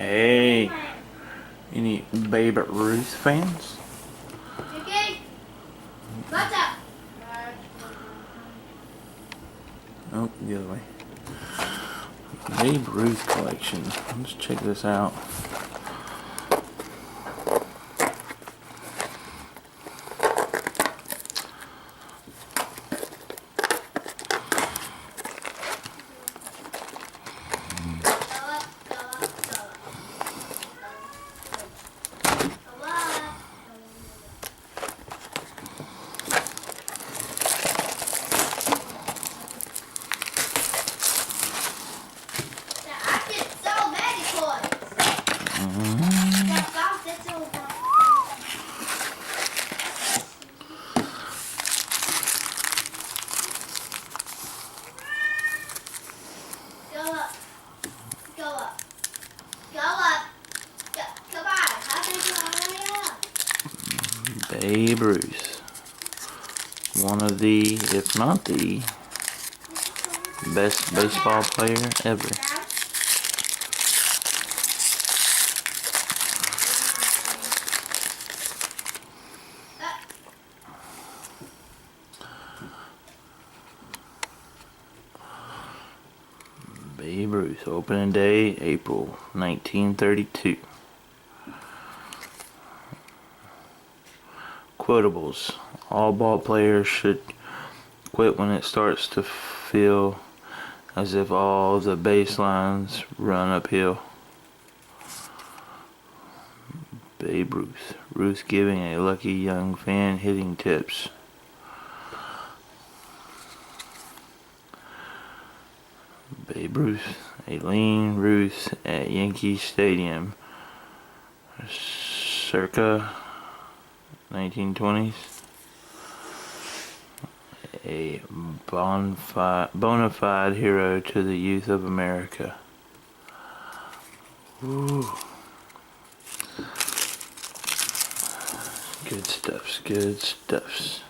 Hey, any Babe Ruth fans? Okay. What's up? Oh, the other way. Babe Ruth collection. Let's check this out. Babe Ruth. One of the, if not the, best baseball player ever. Babe Ruth, opening day, April 1932. Quotables. All ball players should quit when it starts to feel as if all the baselines run uphill. Babe Ruth. Ruth giving a lucky young fan hitting tips. Babe Ruth. Aileen Ruth at Yankee Stadium. Circa 1920s. A bona fide hero to the youth of America. Ooh. Good stuffs, good stuffs.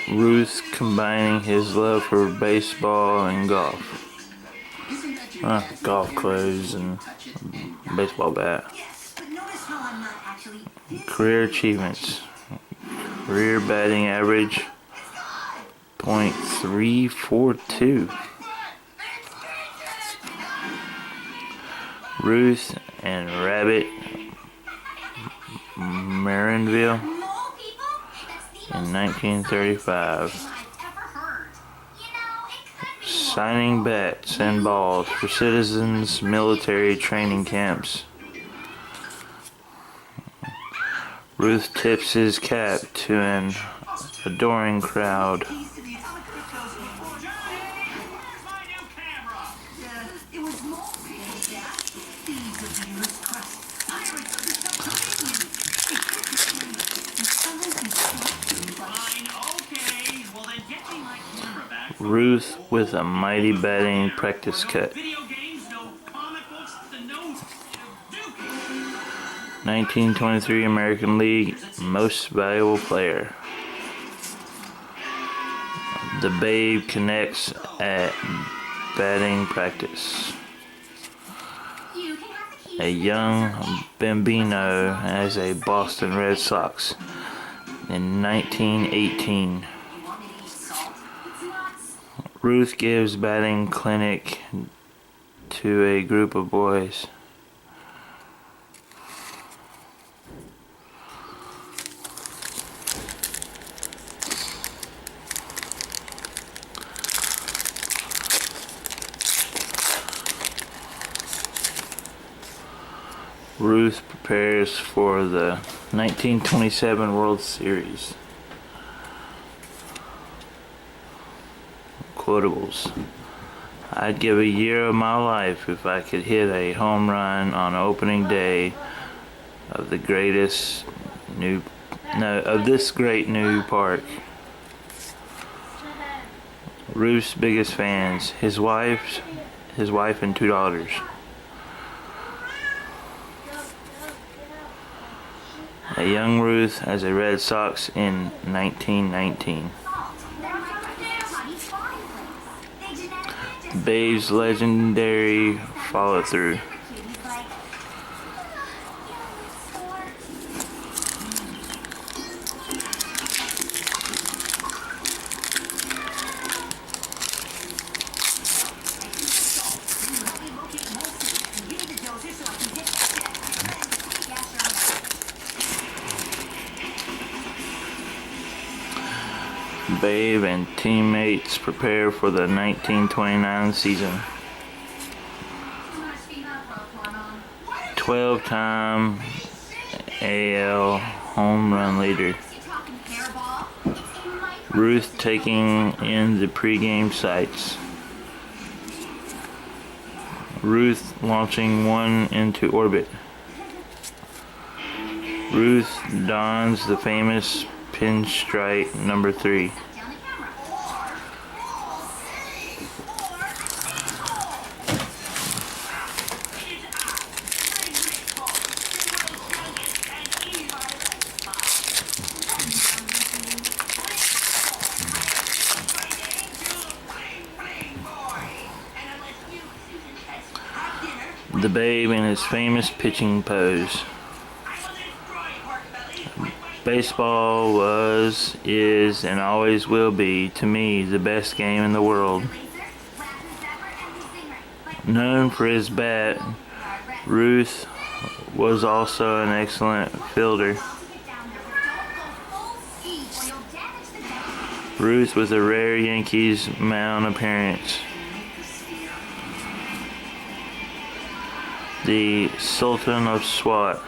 Ruth combining his love for baseball and golf. Golf clothes and baseball bat. Career achievements. Career batting average .342. Ruth and Rabbit Marinville in 1935. Signing bats and balls for citizens' military training camps. Ruth tips his cap to an adoring crowd. Ruth with a mighty batting practice cut. 1923 American League Most Valuable Player. The Babe connects at batting practice. A young Bambino as a Boston Red Sox in 1918. Ruth gives batting clinic to a group of boys. Ruth prepares for the 1927 World Series. Quotables. I'd give a year of my life if I could hit a home run on opening day of the greatest of this great new park. Ruth's biggest fans, his wife and 2 daughters. A young Ruth as a Red Sox in 1919. Babe's legendary follow-through. Babe and teammates prepare for the 1929 season. 12-time AL home run leader. Ruth taking in the pregame sights. Ruth launching one into orbit. Ruth dons the famous pinstripe number 3. The Babe in his famous pitching pose. Baseball was, is, and always will be, to me, the best game in the world. Known for his bat, Ruth was also an excellent fielder. Ruth was a rare Yankees mound appearance. The Sultan of SWAT.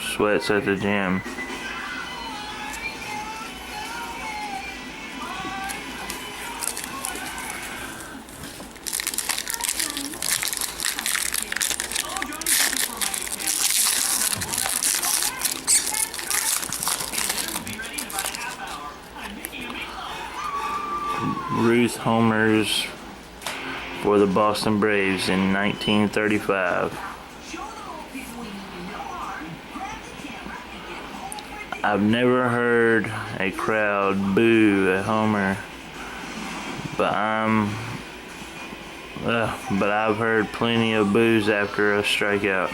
Sweats at the gym. Ruth homers for the Boston Braves in 1935. I've never heard a crowd boo a homer, but I've heard plenty of boos after a strikeout.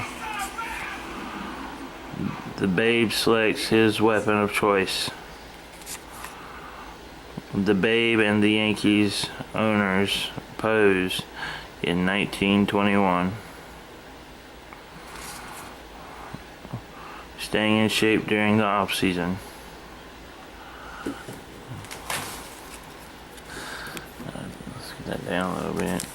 The Babe selects his weapon of choice. The Babe and the Yankees owners pose in 1921. Staying in shape during the off season. Let's get that down a little bit.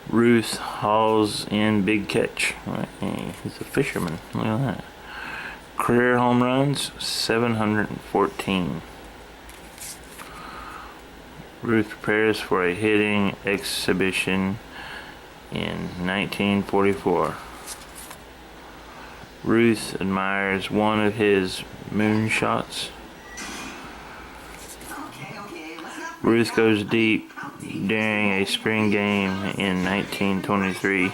Ruth hauls in big catch. Hey, he's a fisherman. Look at that. Career home runs, 714. Ruth prepares for a hitting exhibition in 1944. Ruth admires one of his moonshots. Ruth goes deep during a spring game in 1923.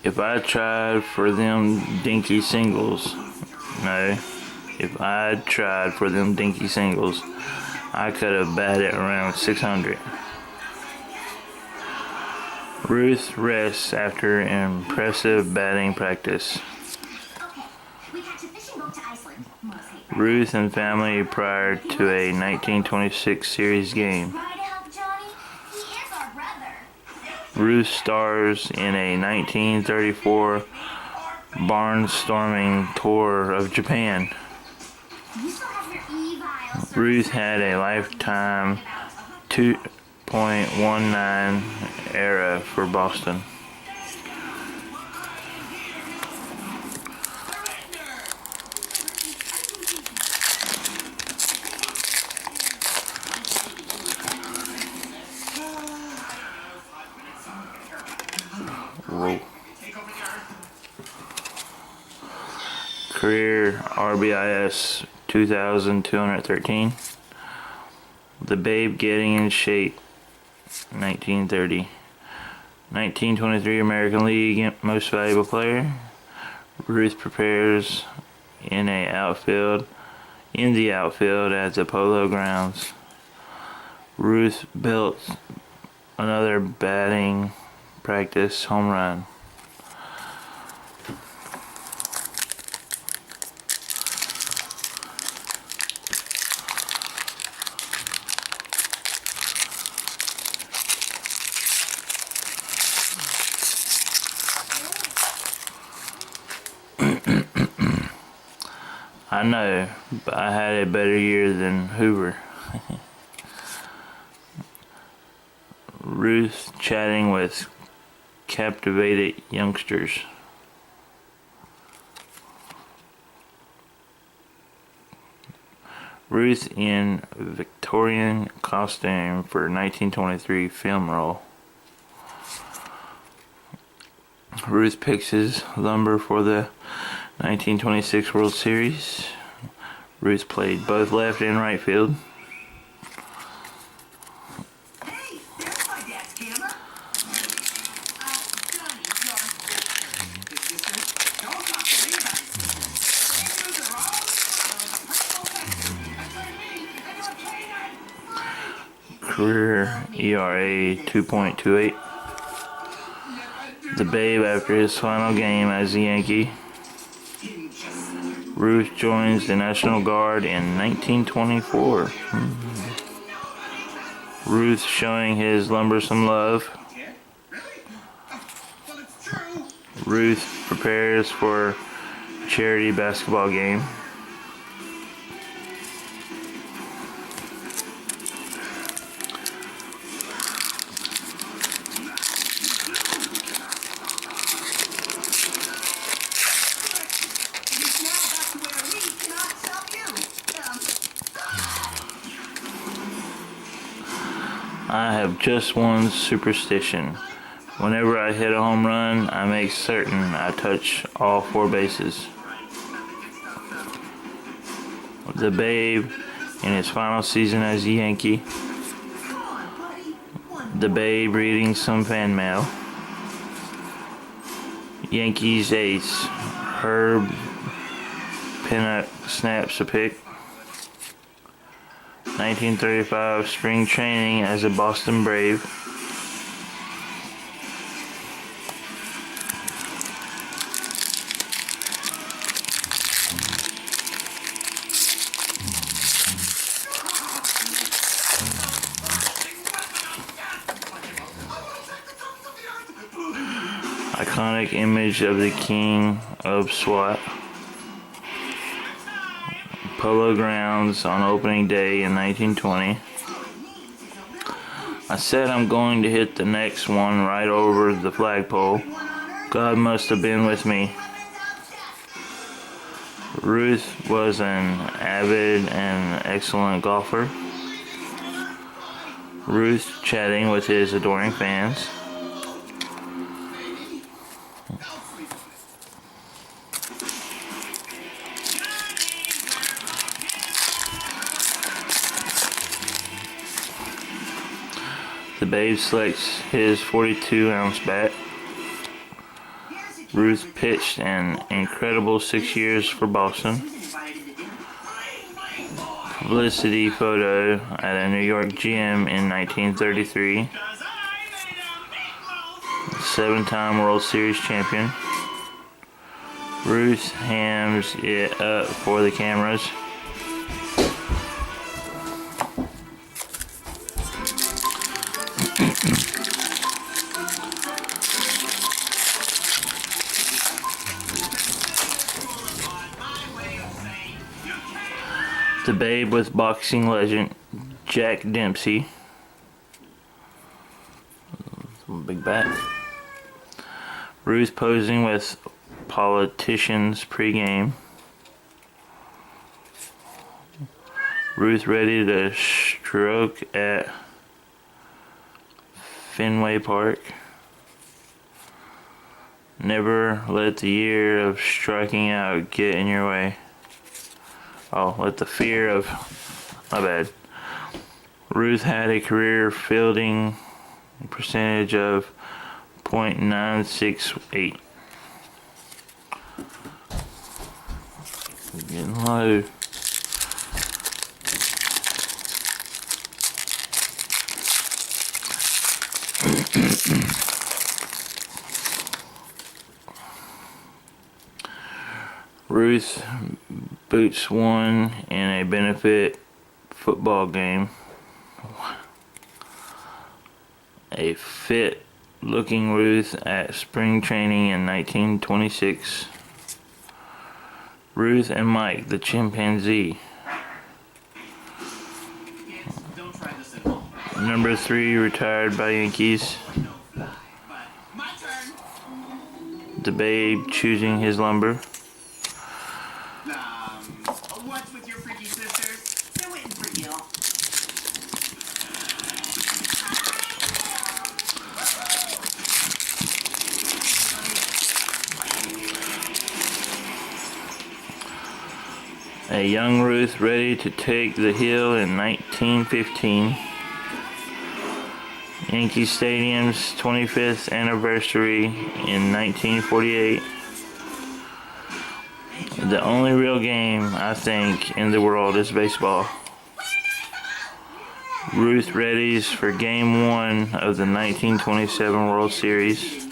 If I tried for them dinky singles, if I'd tried for them dinky singles, I could have batted around 600. Ruth rests after impressive batting practice. Ruth and family prior to a 1926 series game. Ruth stars in a 1934 barnstorming tour of Japan. Ruth had a lifetime 2.19 era for Boston. Whoa. Career RBIS 2,213. The Babe getting in shape 1930. 1923 American League Most Valuable Player. Ruth prepares in the outfield at the Polo Grounds. Ruth built another batting practice home run. I know, but I had a better year than Hoover. Ruth chatting with captivated youngsters. Ruth in Victorian costume for 1923 film role. Ruth picks his lumber for the 1926 World Series. Ruth played both left and right field. Hey, there's my dad's camera. Johnny, don't talk to me about it. Cameras are all Career ERA 2.28. The Babe after his final game as a Yankee. Ruth joins the National Guard in 1924. Ruth showing his lumber some love. Ruth prepares for charity basketball game. I have just one superstition. Whenever I hit a home run, I make certain I touch all 4 bases. The Babe in his final season as a Yankee. The Babe reading some fan mail. Yankees ace Herb Pinnock snaps a pick. 1935 spring training as a Boston Brave. Iconic image of the King of SWAT. Polo Grounds on opening day in 1920. I said I'm going to hit the next one right over the flagpole. God must have been with me. Ruth was an avid and excellent golfer. Ruth chatting with his adoring fans. The Babe selects his 42-ounce bat. Ruth pitched an incredible 6 years for Boston. Publicity photo at a New York gym in 1933. 7-time World Series champion. Ruth hams it up for the cameras. The The Babe with boxing legend Jack Dempsey. Big bat. Ruth posing with politicians pregame. Ruth ready to stroke at Fenway Park. Never let the year of striking out get in your way. Oh, let the fear of... My bad. Ruth had a career fielding percentage of .968. Getting low. Ruth boots won in a benefit football game. A fit looking Ruth at spring training in 1926. Ruth and Mike the chimpanzee. Number 3 retired by Yankees. The Babe choosing his lumber. What's with your freaky sisters? They're waiting for you. A young Ruth ready to take the hill in 1915. Yankee Stadium's 25th anniversary in 1948. The only real game, I think, in the world is baseball. Ruth readies for Game 1 of the 1927 World Series.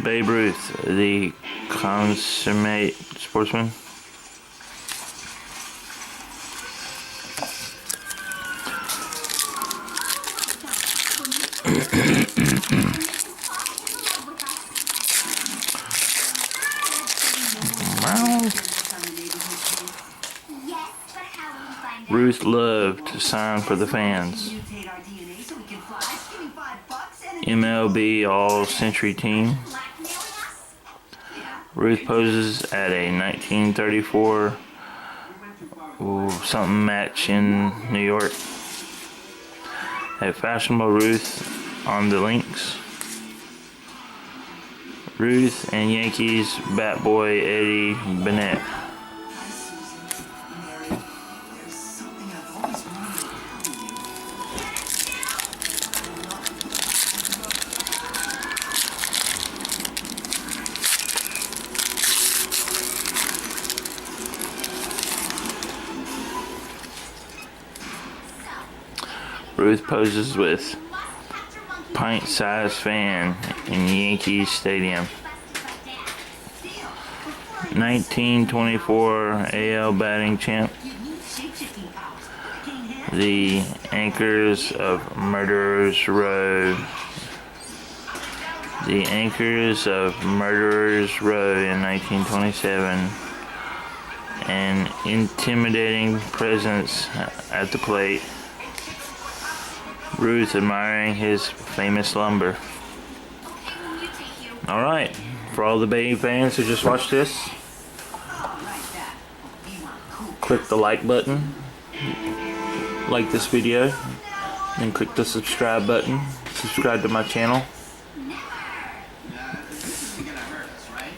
Babe Ruth, the consummate sportsman. Ruth loved to sign for the fans. MLB All-Century Team. Ruth poses at a 1934 something match in New York. A fashionable Ruth on the links. Ruth and Yankees bat boy Eddie Bennett. Ruth poses with pint-sized fan in Yankee Stadium. 1924 AL batting champ. The Anchors of Murderers Row. The Anchors of Murderers Row in 1927. An intimidating presence at the plate. Ruth admiring his famous lumber. Alright, for all the Babe fans who just watched this, click the like button, like this video, and click the subscribe button. Subscribe to my channel. This isn't gonna hurt us, right?